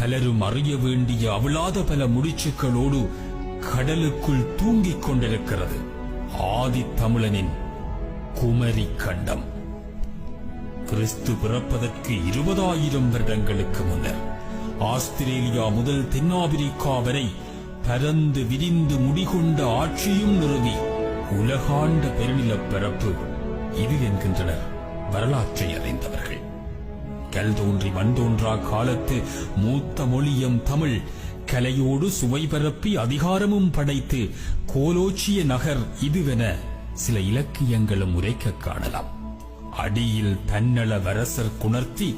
பலரும் அறிய வேண்டிய அவிழாத பல முடிச்சுக்களோடு கடலுக்குள் தூங்கிக் கொண்டிருக்கிறது ஆதித்தமிழனின் குமரி கண்டம். கிறிஸ்து பிறப்பதற்கு 20,000 வருடங்களுக்கு முன்னர் ஆஸ்திரேலியா முதல் தென்னாப்பிரிக்கா வரை பரந்து விரிந்து முடிகொண்ட ஆட்சியும் நிறுவி உலகாண்ட பெருநிலப்பரப்பு இது என்கின்றனர் வரலாற்றை அறிந்தவர்கள். கல் தோன்றி மண் தோன்றா காலத்து மூத்த மொழியம் தமிழ் கலையோடு சுவை பரப்பி அதிகாரமும் படைத்து கோலோச்சிய நகர் இதுவென சில இலக்கியங்களும் உரைக்க காணலாம். அடியில் தன்னள வரசர் குணர்த்தி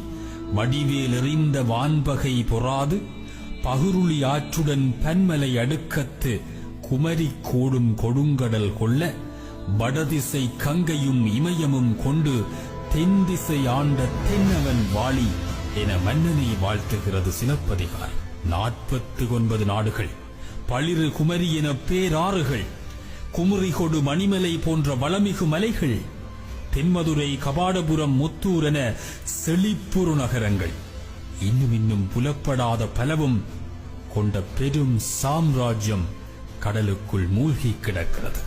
வடிவேலெறிந்த வான்பகை பொறாது பகுருளி ஆற்றுடன் பன்மலை அடுக்கத்து குமரி கோடும் கொடுங்கடல் கொள்ள வடதிசை கங்கையும் இமயமும் கொண்டு தென் திசை ஆண்ட தென்னவன் வாழி என மன்னனை வாழ்த்துகிறது சிலப்பதிகாரம். 49 நாடுகள், பளிரு குமரி என பேராறுகள், குமரிகொடு மணிமலை போன்ற வளமிகு மலைகள், தென்மதுரை கபாடபுரம் முத்தூர் என செழிப்புறு நகரங்கள், இன்னும் புலப்படாத பலவும் கொண்ட பெரும் சாம்ராஜ்யம் கடலுக்குள் மூழ்கி கிடக்கிறது.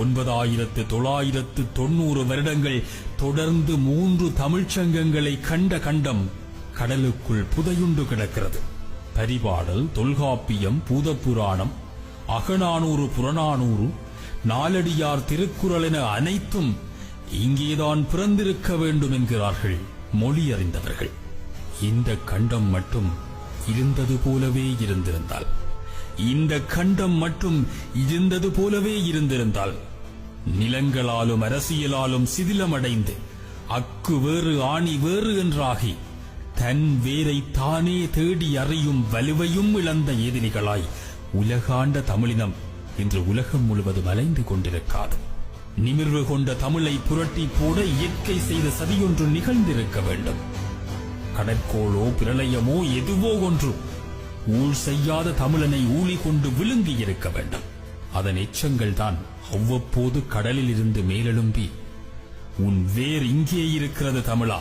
9,990 வருடங்கள் தொடர்ந்து 3 தமிழ்ச்சங்கங்களை கண்ட கண்டம் கடலுக்குள் புதையுண்டு கிடக்கிறது. பரிபாடல், தொல்காப்பியம், பூதப்புராணம், அகநானூறு, புறநானூறு, நாலடியார் திருக்குறள் என அனைத்தும் இங்கேதான் பிறந்திருக்க வேண்டும் என்கிறார்கள் மொழி அறிந்தவர்கள். இந்த கண்டம் மட்டும் இருந்தது போலவே இருந்திருந்தால், இந்த கண்டம் மட்டும் இருந்தது போலவே இருந்திருந்தால் நிலங்களாலும் அரசியலாலும் சிதிலமடைந்து அக்கு வேறு ஆணி வேறு என்றாகி தன் வேரை தானே தேடி அறியும் வலுவையும் இழந்த எதிரிகளாய் உலகாண்ட தமிழினம் இன்று உலகம் முழுவதும் அலைந்து கொண்டிருக்காது. நிமிர்வு கொண்ட தமிழை புரட்டி போட இயற்கை செய்த சதியொன்று நிகழ்ந்திருக்க வேண்டும். கடற்கோளோ பிரளயமோ எதுவோ ஒன்று ஊழ் செய்யாத தமிழனை ஊழி கொண்டு விழுங்கி இருக்க வேண்டும். அதன் எச்சங்கள் தான் அவ்வப்போது கடலில் இருந்து மேலெழும்பி உன் வேர் இங்கே இருக்கிறது தமிழா,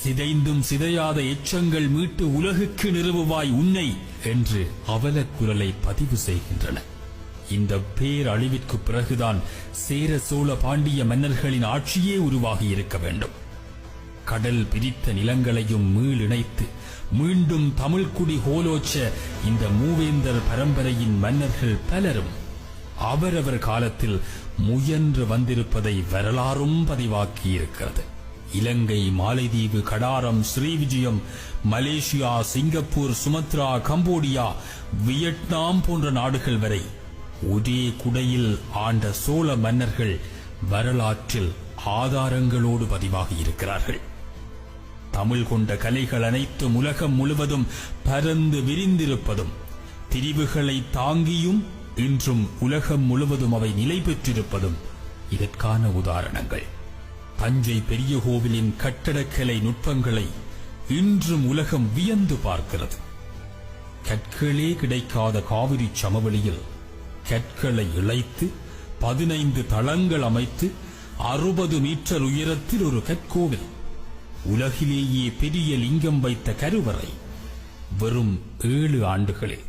சிதைந்தும் சிதையாத எச்சங்கள் மீட்டு உலகுக்கு நிறுவுவாய் உன்னை என்று அவலக்குரலை பதிவு செய்கின்றன. இந்த பேரழிவிற்கு பிறகுதான் சேர சோழ பாண்டிய மன்னர்களின் ஆட்சியே உருவாகி இருக்க வேண்டும். கடல் பிரித்த நிலங்களையும் மீளிணைத்து மீண்டும் தமிழ்குடி கோலோச்ச இந்த மூவேந்தர் பரம்பரையின் மன்னர்கள் பலரும் அவரவர் காலத்தில் முயன்று வந்திருப்பதை வரலாறும் பதிவாக்கி இருக்கிறது. இலங்கை, மாலைதீவு, கடாரம், ஸ்ரீவிஜயம், Malaysia, Singapore, Sumatra, Cambodia, Vietnam போன்ற நாடுகள் வரை ஒரே குடையில் ஆண்ட சோழ மன்னர்கள் வரலாற்றில் ஆதாரங்களோடு பதிவாகி இருக்கிறார்கள். தமிழ் கொண்ட கலைகள் அனைத்தும் உலகம் முழுவதும் பரந்து விரிந்திருப்பதும் பிரிவுகளை தாங்கியும் இன்றும் உலகம் முழுவதும் அவை நிலை பெற்றிருப்பதும் இதற்கான உதாரணங்கள். தஞ்சை பெரிய கோவிலின் கட்டடக்கலை நுட்பங்களை இன்றும் உலகம் வியந்து பார்க்கிறது. கற்களே கிடைக்காத காவிரி சமவெளியில் கற்களை இழைத்து 15 தளங்கள் அமைத்து 60 மீட்டர் உயரத்தில் ஒரு கற்கோவில், உலகிலேயே பெரிய லிங்கம் வைத்த கருவறை வெறும் 7 ஆண்டுகளில்.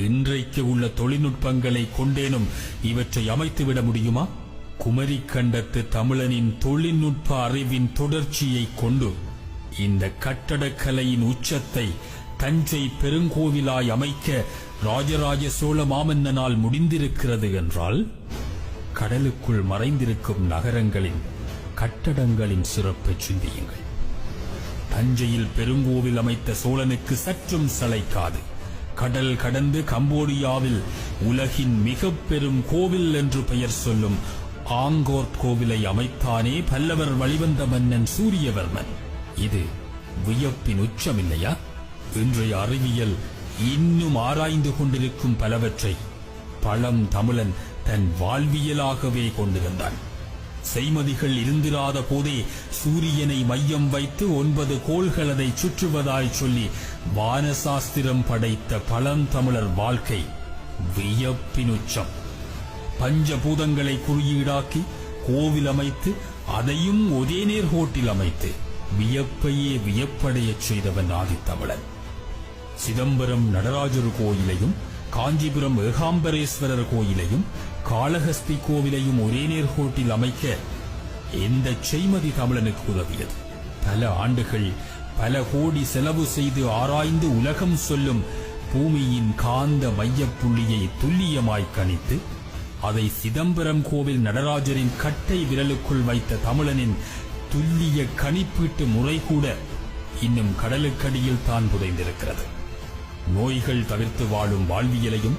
இன்றைக்கு உள்ள தொழில்நுட்பங்களை கொண்டேனும் இவற்றை அமைத்துவிட முடியுமா? குமரி கண்டத்து தமிழனின் தொழில்நுட்ப அறிவின் தொடர்ச்சியை கொண்டு இந்த கட்டடக்கலையின் உச்சத்தை தஞ்சை பெருங்கோவிலாய் அமைக்க ராஜராஜ சோழ மாமன்னனால் முடிந்திருக்கிறது என்றால், கடலுக்குள் மறைந்திருக்கும் நகரங்களின் கட்டடங்களின் சிறப்பை சிந்தியுங்கள். தஞ்சையில் பெருங்கோவில் அமைத்த சோழனுக்கு சற்றும் சளைக்காது கடல் கடந்து கம்போடியாவில் உலகின் மிக பெரும் கோவில் என்று பெயர் சொல்லும் ஆங்கோர் கோவிலை அமைத்தானே பல்லவர் வழிவந்த மன்னன் சூரியவர்மன். இது வியப்பின் உச்சமில்லையா? இன்றைய அறிவியல் இன்னும் ஆராய்ந்து கொண்டிருக்கும் பலவற்றை பழம் தமிழன் தன் வாழ்வியலாகவே கொண்டிருந்தான். செய்மதிகள் இருந்திராத போதே சூரியனை மையம் வைத்து 9 கோள்கள் அதை சுற்றுவதாய் சொல்லி வானசாஸ்திரம் படைத்த பழந்தமிழர் வாழ்க்கை வியப்பின் உச்சம். பஞ்சபூதங்களை குறியீடாக்கி கோவில் அமைத்து அதையும் ஒரே நேர்கோட்டில் அமைத்து வியப்பையே வியப்படைய செய்தவன் ஆதித்தமிழன். சிதம்பரம் நடராஜர் கோயிலையும் காஞ்சிபுரம் ஏகாம்பரேஸ்வரர் கோயிலையும் காளஹஸ்தி கோவிலையும் ஒரே நேர்கோட்டில் அமைக்க எந்த செய்மதி தமிழனுக்கு உதவியது? பல ஆண்டுகள் பல கோடி செலவு செய்து ஆராய்ந்து உலகம் சொல்லும் பூமியின் காந்த மையப்புள்ளியை துல்லியமாய் கணித்து அதை சிதம்பரம் கோவில் நடராஜரின் கட்டை விரலுக்குள் வைத்த தமிழனின் துல்லிய கணிப்பீட்டு முறை கூட இன்னும் கடலுக்கடியில் தான் புதைந்திருக்கிறது. நோய்கள் தவிர்த்து வாழும் வாழ்வியலையும்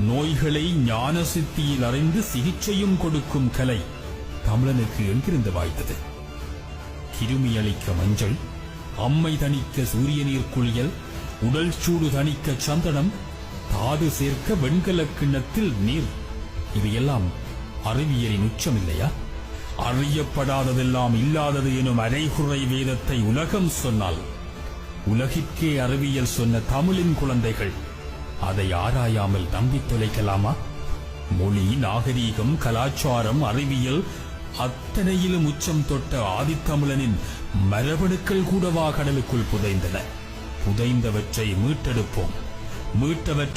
நோய்களை ஞான சித்தியில் அறிந்து சிகிச்சையும் கொடுக்கும் கலை தமிழனுக்கு எங்கிருந்து வாய்த்தது? கிருமி அளிக்க மஞ்சள், அம்மை தணிக்க சூரிய நீர் குளியல், உடல் சூடு தணிக்க சந்தனம், தாது சேர்க்க வெண்கல கிண்ணத்தில் நீர், இவையெல்லாம் அறிவியலின் உச்சம் இல்லையா? அறியப்படாததெல்லாம் இல்லாதது எனும் அரைகுறை வேதத்தை உலகம் சொன்னால் உலகிற்கே அறிவியல் சொன்ன தமிழின் குழந்தைகள் அதை ஆராயாமல் நம்பித் தொலைக்கலாமா? மொழி, நாகரீகம், கலாச்சாரம், அறிவியல் அத்தனையிலும் உச்சம் தொட்ட ஆதித்தமிழனின் மரபணுக்கள் கூடவா கடலுக்குள் புதைந்தன? புதைந்தவற்றை மீட்டெடுப்போம். மீட்டவற்றை